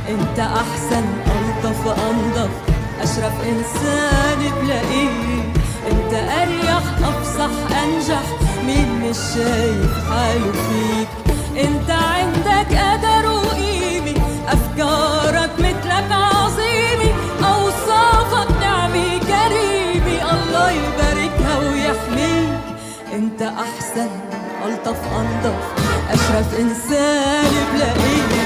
انت احسن الطف انضف اشرف انسان بلاقيه. انت اريح افصح انجح مين مش شايف حاله فيك. انت عندك قدر وقيمة افكارك مثلك عظيمة. اوصافك نعمة كريمة الله يباركها ويحميك. انت احسن الطف انضف اشرف انسان بلاقيه.